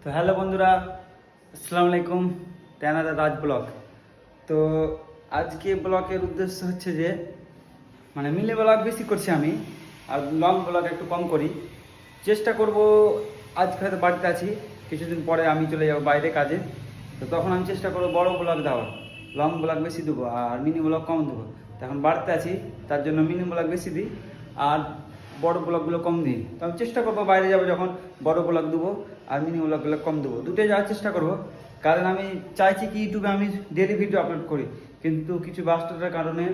তো হ্যালো বন্ধুরা, আসসালামু আলাইকুম। ট্যানাদা রাজ ব্লগ। তো আজকে ব্লগের উদ্দেশ্য হচ্ছে যে মিনি ব্লগ বেশি করছি আমি, আর লং ব্লগ একটু কম করি। চেষ্টা করব, আজকে হয়তো বাড়িতে আছি, কিছুদিন পরে আমি চলে যাব বাইরে কাজে। তো তখন আমি চেষ্টা করবো বড় ব্লগ দেওয়ার, লং ব্লগ বেশি দেবো আর মিনি ব্লগ কম দেবো। তো এখন বাড়িতে আছি, তার জন্য মিনি ব্লগ বেশি দিই আর বড় ব্লগগুলো কম দিই। তো আমি চেষ্টা করবো বাইরে যাবো যখন বড় ব্লগ দেবো আর মিনি ব্লগগুলো কম দেবো, দুটোই যাওয়ার চেষ্টা করবো। কারণ আমি চাইছি কি ইউটিউবে আমি ডেলি ভিডিও আপলোড করি, কিন্তু কিছু ব্যস্ততার কারণে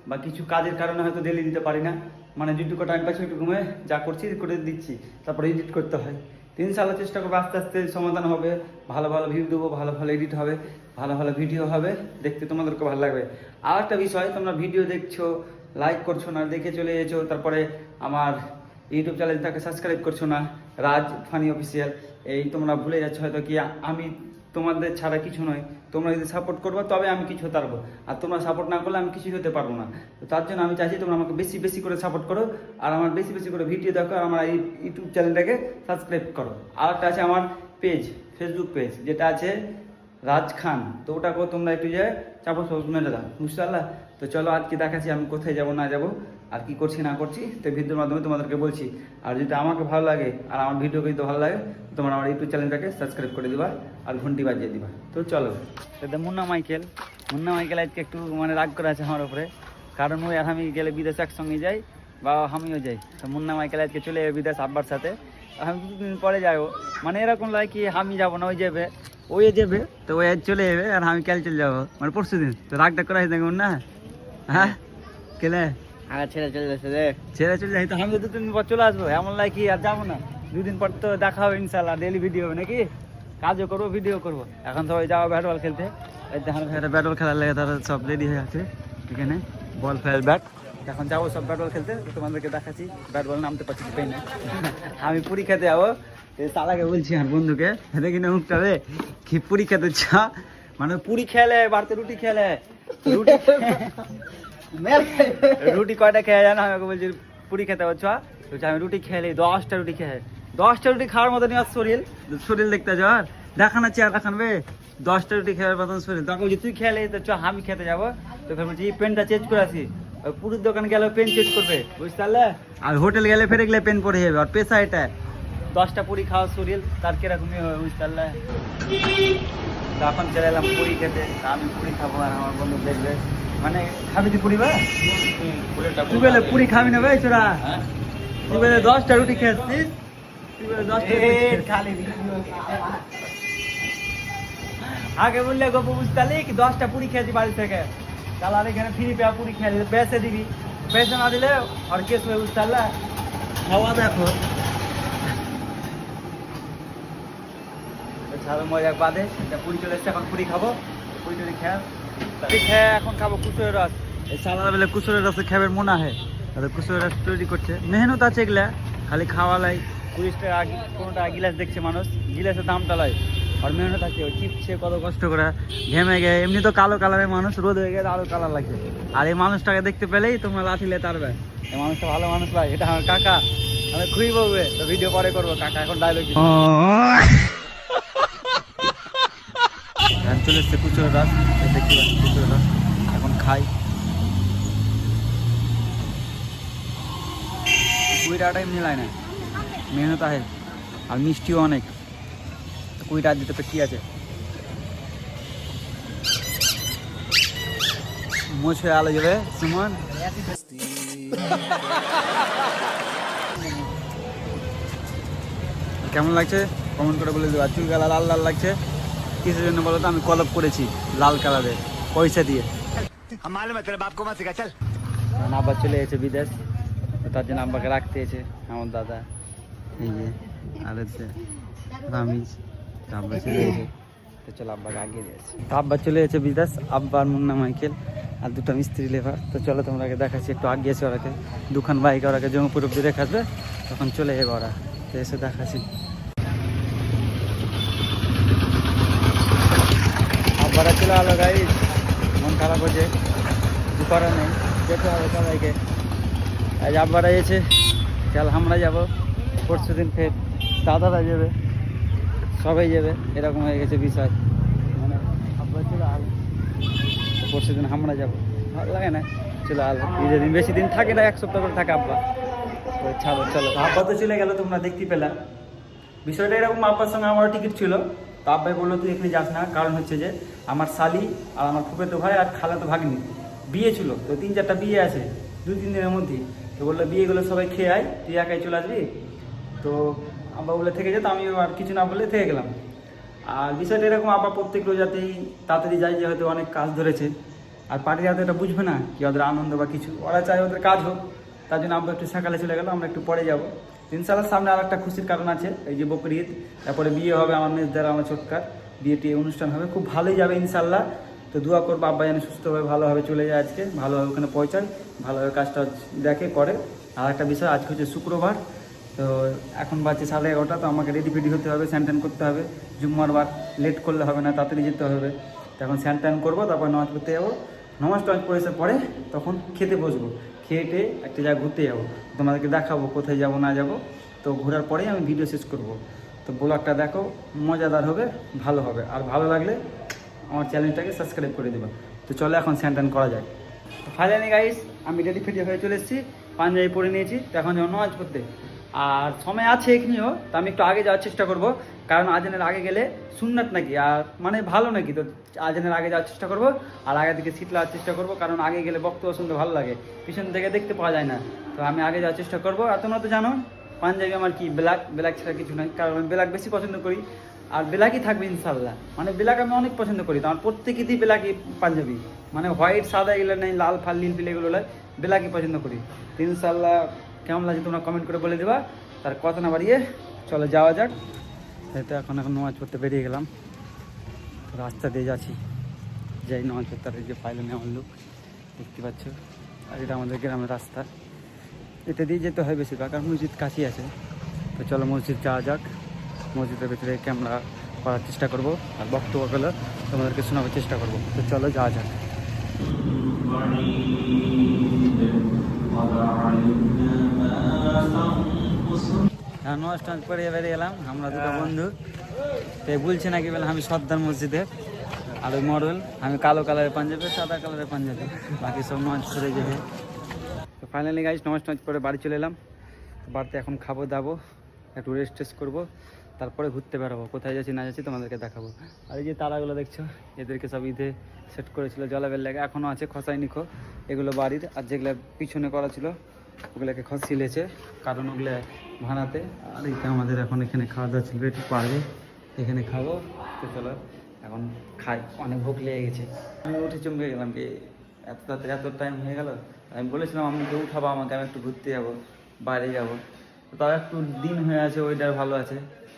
বা কিছু কাজের কারণে হয়তো ডেলি দিতে পারি না। যেটুকু টাইম পাচ্ছি ওইটুকু যা করছি করে দিচ্ছি, তারপরে এডিট করতে হয়। 3 সালের চেষ্টা করবো, আস্তে আস্তে সমাধান হবে, ভালো ভালো ভিউ দেবো, ভালো ভালো এডিট হবে, ভালো ভালো ভিডিও হবে, দেখতে তোমাদেরকে ভালো লাগবে। আর একটা বিষয়, তোমরা ভিডিও দেখছো, লাইক করছো না, দেখে চলে এসেছো, তারপরে আমার ইউটিউব চ্যানেলটাকে সাবস্ক্রাইব করছো না, রাজ ফানি অফিসিয়াল, এই তোমরা ভুলে যাচ্ছ হয়তো কি আমি তোমাদের ছাড়া কিছু নয়। তোমরা যদি সাপোর্ট করবো তবে আমি কিছু হতে পারবো, আর তোমরা সাপোর্ট না করলে আমি কিছুই হতে পারবো না। তো তার জন্য আমি চাইছি তোমরা আমাকে বেশি বেশি করে সাপোর্ট করো, আর আমার বেশি বেশি করে ভিডিও দেখো, আর আমার এই ইউটিউব চ্যানেলটাকে সাবস্ক্রাইব করো। আর একটা আছে আমার পেজ, ফেসবুক পেজ, যেটা আছে রাজ খান। তো ওটাকেও তোমরা একটু যে চাপো মেরে দাও, বুঝতে পারলা? তো চলো আজকে দেখাচ্ছি আমি কোথায় যাব না যাব আর কি করছি না করছি, তো ভিডিওর মাধ্যমে তোমাদেরকে বলছি। আর যদি আমাকে ভালো লাগে আর আমার ভিডিও যদি ভালো লাগে, তোমরা আমার ইউটিউব চ্যানেলটাকে সাবস্ক্রাইব করে দিবা আর ঘন্টি বাজিয়ে দিবা। তো চলো, এটা মুন্না মাইকেল আজকে একটু রাগ করে আছে আমার উপরে, কারণ ওই আর আমি গেলে বিদেশে একসঙ্গে যাই বা আমিও যাই। তো মুন্না মাইকেল আজকে চলে যাবে বিদেশ আব্বার সাথে, আমি দুদিন পরে যাবো। এরকম লাগে কি আমি যাবো না, ওই যাবে, তো ওই আজ চলে যাবে আর আমি কাল চলে যাবো, পরশু দিন। তো রাগটা করা হয়েছে দেখুন না, হ্যাঁ কেলে ছেড়ে চলে যাই। তো আমি 2-3 দিন পর চলে আসবো, এমন লাগে কি আর যাবো না। 2 দিন পর তো দেখা হবে ইনশাল্লাহ, ডেলি ভিডিও হবে নাকি, কাজও করবো ভিডিও করবো। এখন সবাই যাবো ব্যাট বল খেলতে, ব্যাট বল খেলার লেগে তারা সব রেডি হয়ে আছে এখানে, বল ফেল ব্যাট। এখন যাবো সব ব্যাট বল খেলতে, তোমাদেরকে দেখাচ্ছি। ব্যাট বল নামতে পারছি পেন না, আমি পুরি খেতে যাবো। তালাকে বলছি আমার বন্ধুকে, দেখি না মুখটা রে, কি পুরি খেতে চা, পুরি খেলে বাড়িতে রুটি খেলে, রুটি কয়টা খেয়ে জানো, আমাকে বলছি পুরি খেতে হচ্ছে। আমি রুটি খেলে 10টা রুটি খেয়ে, 10টা রুটি খাওয়ার মতন আর শরীর দেখতে যাও, আর দেখানো চেয়ার দেখানবে 10টা রুটি খাওয়ার মতন শরীর। তখন বলছি তুই খেলে, তো চ আমি খেতে যাবো। তো বলছি পেনটা চেঞ্জ করে আসি, পুরীর দোকান গেলে পেন চেঞ্জ করবে, বুঝতে পারলে? আর হোটেল গেলে ফেরে গেলে পেন পরে যাবে, আর পেশা এটা 10টা পুরি খাওয়ার শরীর তার কিরকমই হবে, বুঝতে পারলে? এখন চলে এলাম পুরি খেতে, আমি পুরি খাবো আর আমার বন্ধু দেখবে। খাবি তুই পুরি? বা তুই বলে পুরি খাবি না ভাই তোরা, তুই বলে 10টা রুটি খেয়েছিস, তুই বলে 10টা খালি। আগে বললে গপু, বুঝতে পারলি কি 10টা পুরি খেয়েছি বাড়ি থেকে, তাহলে আর এখানে ফ্রি পেয়া পুরি খেয়ে বেসে দিবি, বেসে না দিলে আর কেস হয়ে, বুঝতে পারলা? খাওয়া দেখো ছাড়ো মজা বাদে, পুরি চলে এসছে, এখন পুরি খাবো। পুরি টুরি খেয়ে এখন খাবো কুসুরের রস। এই সালার বেলা কুসুরের রসে খাবে মনে হয়, তাহলে কুসুরের রস তৈরি করছে, মেহনত আছে এগুলা, খালি খাওয়া লাই। 20 টাকা কোনোটা গিলাস দেখছে মানুষ, গিলাসের দামটা লাই, আর মেহনত আছে, ওই চিপছে কত কষ্ট করে, ঘেমে গে। এমনি তো কালো কালারের মানুষ, রোদ হয়ে গেলে আরো কালার লাগছে। আর এই মানুষটাকে দেখতে পেলেই তোমরা লাঠিলে তারবে, এই মানুষটা ভালো মানুষ ভাই, এটা আমার কাকা। আমি খুবই বলবে, তো ভিডিও পরে করবো, কাকা এখন ডায়লগ চলে এসছে কুচুরের রস, দেখতে পাচ্ছি কুচুরের রস, এখন খাই। কুড়িটাটা এমনি লাই না, মেহনত আছে আর মিষ্টিও অনেক। 20 টাকা দিতে কি আছে, মোছ হয়ে আলো যাবে সুমন। কেমন লাগছে কমেন্ট করে বলে দেবো। আর চুল গালা লাল লাল লাগছে কিসের জন্য বলো তো? আমি কলপ করেছি লাল কালারের পয়সা দিয়ে। আব্বা চলে গেছে বিদেশ, তার জন্য আব্বাকে রাখতে এসে আমার দাদা, এই যে আরেকটা রামিজ, আব্বা চলে গেছে। তো চলো আব্বাকে আগিয়ে দিয়েছে, আব্বা চলে গেছে বিদেশ, আব্বা আর মুন্না মাইকেল আর 2টা মিস্ত্রি লেবার। তো চলো তোমরাকে দেখাচ্ছি, একটু আগিয়েছে ওরাকে, দুখান বাইকে ওরাকে জঙ্গিপুর অব্দি রেখে আসবে, তখন চলে যাবে ওরা। তো এসে দেখাচ্ছি আব্বারা চলে আলো গাই, মন খারাপ হচ্ছে, কিছু করার নেই, যেতে হবে সবাইকে। আজ আব্বারা এসে, কাল আমরা যাবো, পরশু দিন ফের দাদারা যাবে, সবাই যাবে, এরকম হয়ে গেছে বিষয়। মানে আব্বা চলে আল, পরশু দিন আমরা যাবো, ভালো লাগে না? চলে আল, ঈদের দিন বেশি দিন থাকে না, 1 সপ্তাহ করে থাকে আব্বা। তো ছাড়ো, চলো। আব্বা তো চলে গেল, তোমরা দেখতে পেলা বিষয়টা এরকম। আব্বার সঙ্গে আমার টিকিট ছিল, তো আব্বাই বললো তুই এখানে যাস না, কারণ হচ্ছে যে আমার শালি আর আমার ফুফাতো ভাই আর খালাতো ভাগ্নি বিয়ে ছিল, তো 3-4টা বিয়ে আছে 2-3 দিনের মধ্যেই। তো বললো বিয়েগুলো সবাই খেয়ে আয়, তুই একাই চলে আসবি। তো আব্বা বলে থেকে যেত, আমি আর কিছু না বলে থেকে গেলাম। আর বিষয়টা এরকম, আব্বা প্রত্যেক রোজাতেই তাড়াতাড়ি যায়, যে হয়তো অনেক কাজ ধরেছে। আর পার্টির হাতে এটা বুঝবে না কি ওদের আনন্দ বা কিছু, ওরা চায় ওদের কাজ হোক। তার জন্য আব্বা একটু সকালে চলে গেলো, আমরা একটু পরে যাবো। ইনশাল্লাহ সামনে আর একটা খুশির কারণ আছে, এই যে বকরি ঈদ, তারপরে বিয়ে হবে আমার মেজদার, আমার ছোটকার বিয়েটি অনুষ্ঠান হবে, খুব ভালোই যাবে ইনশাল্লাহ। তো দোয়া করবো আব্বা যেন সুস্থভাবে ভালোভাবে চলে যায়, আজকে ভালোভাবে ওখানে পৌঁছায়, ভালোভাবে কাজটা দেখে করে। আর একটা বিষয়, আজকে হচ্ছে শুক্রবার, তো এখন বাজছে 11:30, তো আমাকে রেডি ফেডি হতে হবে, স্যান ট্যান করতে হবে। জুম্মার বার লেট করলে হবে না, তাড়াতাড়ি যেতে হবে। তো এখন স্যান ট্যান করবো, তারপর নামাজ পড়তে যাবো। নামাজ টামাজ পড়ে এসে পরে তখন খেতে বসবো, খেয়ে একটা জায়গায় ঘুরতে যাবো, তোমাদেরকে দেখাবো কোথায় যাবো না যাবো। তো ঘোরার পরেই আমি ভিডিও শেষ করব। তো ব্লগটা দেখো, মজাদার হবে, ভালো হবে। আর ভালো লাগলে আমার চ্যানেলটাকে সাবস্ক্রাইব করে দেবে। তো চলো এখন স্যান ট্যান করা যায়। তো ফাইনালি গাইস, আমি রেডি ফেডি হয়ে চলে এসেছি, পাঞ্জাবি পরে নিয়েছি। তো এখন যাবো নামাজ পড়তে। আর সময় আছে এখানেও, তো আমি একটু আগে যাওয়ার চেষ্টা করব, কারণ আজানের আগে গেলে সুন্নাত নাকি, আর মানে ভালো নাকি। তো আজানের আগে যাওয়ার চেষ্টা করব, আর আগে থেকে সিট লাগার চেষ্টা করব, কারণ আগে গেলে বক্তব্য শুনতে ভালো লাগে, পিছন থেকে দেখতে পাওয়া যায় না। তো আমি আগে যাওয়ার চেষ্টা করব। আর তোমরা তো জানো পাঞ্জাবি আমার কি ব্ল্যাক ছাড়া কিছু নয়, কারণ আমি ব্ল্যাক বেশি পছন্দ করি। আর ব্ল্যাকই থাকবে ইনশাল্লাহ, মানে ব্ল্যাক আমি অনেক পছন্দ করি। তো আমার প্রত্যেকেই ব্ল্যাকই পাঞ্জাবি, মানে হোয়াইট সাদা এগুলো নেই, লাল ফাল নীল ফিল এগুলো নয়, ব্ল্যাকই পছন্দ করি। তো ইনশাল্লাহ কেমন লাগে তোমরা কমেন্ট করে বলে দেবা। তার কথা না বাড়িয়ে চলো যাওয়া যাক। তো এখন নামাজ পড়তে বেরিয়ে গেলাম, রাস্তা দিয়ে যাচ্ছি, যাই নামাজ পড়তে। আর এই যে পাইলে নেওয়ার লোক দেখতে পাচ্ছ, আর এটা আমাদের গ্রামের রাস্তা, এটা দিয়ে যেতে হয় বেশিরভাগ, আর মসজিদ কাছেই আছে। তো চলো মসজিদ যাওয়া যাক। মসজিদের ভিতরে ক্যামেরা করার চেষ্টা করব, আর বক্তব্যগুলো তোমাদেরকে শোনাবার চেষ্টা করব। তো চলো যাওয়া যাক। নামাজ টামাজ পড়ে বেরিয়ে গেলাম আমরা দুটো বন্ধু। তো বলছে নাকি বলে আমি সর্দার মসজিদের, আর ওই মডেল আমি কালো কালারের পাঞ্জাবি, সাদা কালারের পাঞ্জাবি, বাকি সব নামাজ পড়ে যাবে। তো ফাইনালি গাইস নামাজ টামাজ পরে বাড়ি চলে এলাম। বাড়িতে এখন খাবো দাবো, একটু রেস্ট টেস্ট করবো, তারপরে ঘুরতে বেরোবো। কোথায় যাচ্ছি না যাচ্ছি তোমাদেরকে দেখাবো। আর এই যে তারাগুলো দেখছো, এদেরকে সব ঈদে সেট করেছিল জলাবের লেগে, এখনও আছে, খসাই নিখো এগুলো বাড়ির। আর যেগুলো পিছনে করা ছিল ওগুলোকে খসিলেছে, কারণ ওগুলো ভাড়াতে। আর এইটা আমাদের এখন এখানে খাওয়া দাওয়া ছিল, একটু পারবে এখানে খাবো। তো চলো এখন খাই, অনেক ভোগ লেগে গেছে। আমি উঠে চমকে গেলাম কি এত তাড়াতাড়ি এত টাইম হয়ে গেল। আমি বলেছিলাম আমাকে উঠাবো, আমাকে আমি একটু ঘুরতে যাবো, বাইরে যাবো। তো তাও একটু দিন হয়ে আছে, ওয়েদার ভালো আছে,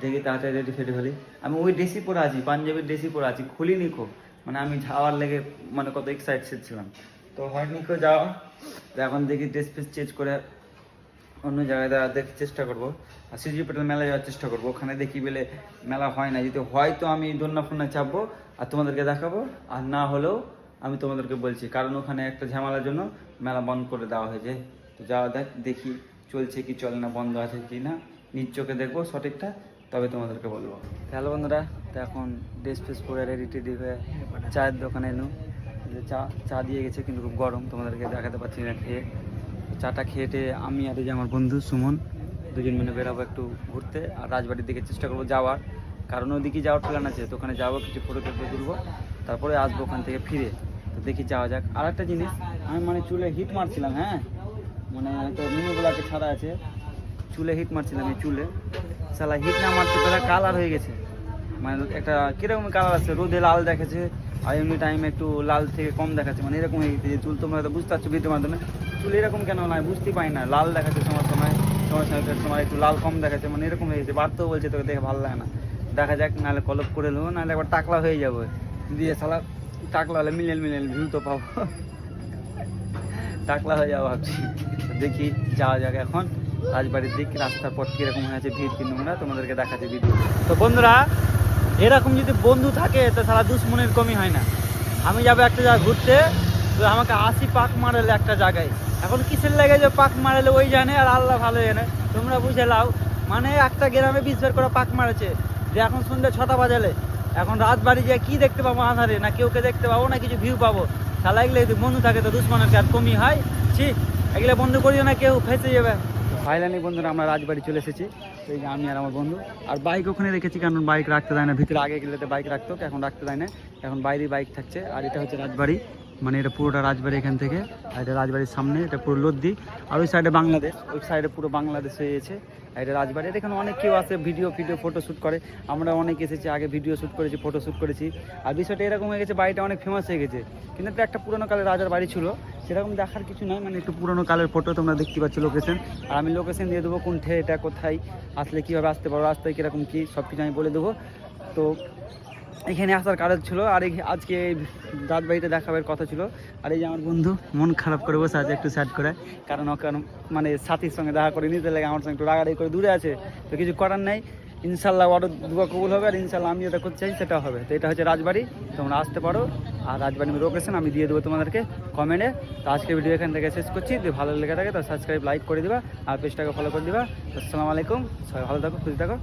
দেখি তাড়াতাড়ি রেডি ফেডি হলি। আমি ওই ড্রেসই পরে আছি, পাঞ্জাবির ড্রেসই পরে আছি, খুলিনি খো, মানে আমি যাওয়ার লেগে মানে কত এক্সাইটেড ছিলাম। তো হয়নি খো যাওয়া। তো এখন দেখি ড্রেস ফ্রেস চেঞ্জ করে অন্য জায়গায় দেখার চেষ্টা করবো। আর সিজি পেটেল মেলা যাওয়ার চেষ্টা করবো, ওখানে দেখি বলে মেলা হয় না। যদি হয় তো আমি দোলনা ফোনা চাপবো আর তোমাদেরকে দেখাবো, আর না হলেও আমি তোমাদেরকে বলছি, কারণ ওখানে একটা ঝামেলার জন্য মেলা বন্ধ করে দেওয়া হয়েছে। তো যাওয়া দেখি চলছে কি চলে না, বন্ধ আছে কি না, নিজ চোখে দেখবো সঠিকটা, তবে তোমাদেরকে বলবো। হ্যালো বন্ধুরা, তো এখন ড্রেস ফ্রেস পরে রেডি টেডি হয়ে চায়ের দোকানে এলুম। চা দিয়ে গেছে, কিন্তু খুব গরম, তোমাদেরকে দেখাতে পারছি না খেয়ে। চাটা খেয়েটে আমি আর এই যে আমার বন্ধু সুমন দুজন মিলে বেরাবো একটু ঘুরতে, আর রাজবাড়ির দিকে চেষ্টা করবো যাওয়ার, কারণ ওদিকে যাওয়ার প্ল্যান আছে। তো ওখানে যাবো, কিছু ফটো টটো তুলবো, তারপরে আসবো ওখান থেকে ফিরে। তো দেখি যাওয়া যাক। আর একটা জিনিস, আমি মানে চুলে হিট মারছিলাম, হ্যাঁ মানে তো মিনিগুলাকে ছাড়া আছে, চুলে হিট মারছিলাম, এই চুলে সালা হিট না মারতে পেলে কালার হয়ে গেছে, মানে একটা কীরকম কালার আছে, রোদে লাল দেখাচ্ছে আর এমনি টাইমে একটু লাল থেকে কম দেখাচ্ছে, মানে এরকম হয়ে গেছে। যে চুল তোমরা হয়তো বুঝতে পারছো ভিডিওর মাধ্যমে, চুল এরকম কেন নয় বুঝতেই পারি না, লাল দেখাচ্ছে সময় সময়, সময় একটু লাল কম দেখাচ্ছে, মানে এরকম হয়ে গেছে। বাড়তেও বলছে তোকে দেখে ভালো লাগে না, দেখা যাক, নাহলে কলপ করে নেবো, নাহলে একবার টাকলা হয়ে যাবো, দিয়ে সালা টাকলা হলে মিলেল ভিউ তো পাবো, টাকলা হয়ে যাবো ভাবছি। দেখি যাওয়া যাক এখন রাজবাড়ির দিক, রাস্তার পথ কীরকম হয়ে আছে, ভিড় কি নোংরা, তোমাদেরকে দেখাচ্ছে ভিডিও। তো বন্ধুরা, এরকম যদি বন্ধু থাকে তো সারা দুশ্মনের কমই হয় না। আমি যাবো একটা জায়গায় ঘুরতে, তো আমাকে 80 পাক মারালে একটা জায়গায়, এখন কিসের লাগে যে পাক মারালে ওই জানে আর আল্লাহ ভালো জানে, তোমরা বুঝে লাও। মানে একটা গ্রামে 20 বার করে পাক মারেছে, যে এখন সন্ধ্যে 6টা বাজালে, এখন রাজবাড়ি যে কি দেখতে পাবো আধারে, না কেউকে দেখতে পাবো না কিছু ভিউ পাবো। শালা এগুলো যদি বন্ধু থাকে তো দুশ্মনের কাজ কমই হয়। ছি, এগুলো বন্ধু করিও না, কেউ ফেঁসে যাবে। ফাইনালি বন্ধুরা আমরা রাজবাড়ি চলে এসেছি। এই যে আমি আর আমার বন্ধু, আর বাইক ওখানে রেখেছি, কারণ বাইক রাখতে দেয় না ভিতরে। আগে গেলে তো বাইক রাখতো, এখন রাখতে দেয় না, এখন বাইরেই বাইক থাকছে। আর এটা হচ্ছে রাজবাড়ি, মানে এটা পুরোটা রাজবাড়ি এখান থেকে। আর এটা রাজবাড়ির সামনে, এটা পুরো লদ্দি। আর ওই সাইডে বাংলাদেশ, ওই সাইডে পুরো বাংলাদেশ হয়ে গেছে। আর এটা রাজবাড়ি, এখানে অনেক কেউ আছে ভিডিও ফটো শ্যুট করে। আমরা অনেক এসেছি, আগে ভিডিও শ্যুট করেছি, ফটো শ্যুট করেছি। আর বিষয়টা এরকম হয়ে গেছে, বাড়িটা অনেক ফেমাস হয়ে গেছে। কিন্তু এটা একটা পুরোনো কালের রাজার বাড়ি ছিল, সেরকম দেখার কিছু নয়, মানে একটু পুরোনো কালের ফটো তোমরা দেখতে পাচ্ছ লোকেশন। আর আমি লোকেশন দিয়ে দেবো, কোন এটা কোথায় আসলে কীভাবে আসতে পারো, রাস্তায় কীরকম কী সব কিছু আমি বলে দেবো। তো এখানে আসার কারণ ছিল, আর আজকে রাজবাড়িতে দেখাবার কথা ছিল। আর এই যে আমার বন্ধু মন খারাপ করে বসে আছে একটু স্যাড করে, কারণ ওকে মানে সাথীর সঙ্গে দেখা করে নিতে লাগে, আমার সঙ্গে একটু রাগারাগি করে দূরে আছে। তো কিছু করার নেই, ইনশাল্লাহ ওরও দুয়া কবুল হবে, আর ইনশাল্লাহ আমি যেটা করতে চাই সেটা হবে। তো এটা হচ্ছে রাজবাড়ি, তোমরা আসতে পারো। আর রাজবাড়ির লোকেশন আমি দিয়ে দেবো তোমাদেরকে কমেন্টে। তো আজকে ভিডিও এখান থেকে শেষ করছি। যদি ভালো লেগে থাকে তো সাবস্ক্রাইব লাইক করে দিবা, আর পেজটাকে ফলো করে দিবা। আসসালামু আলাইকুম, সবাই ভালো থাকো, খুশি থাকো।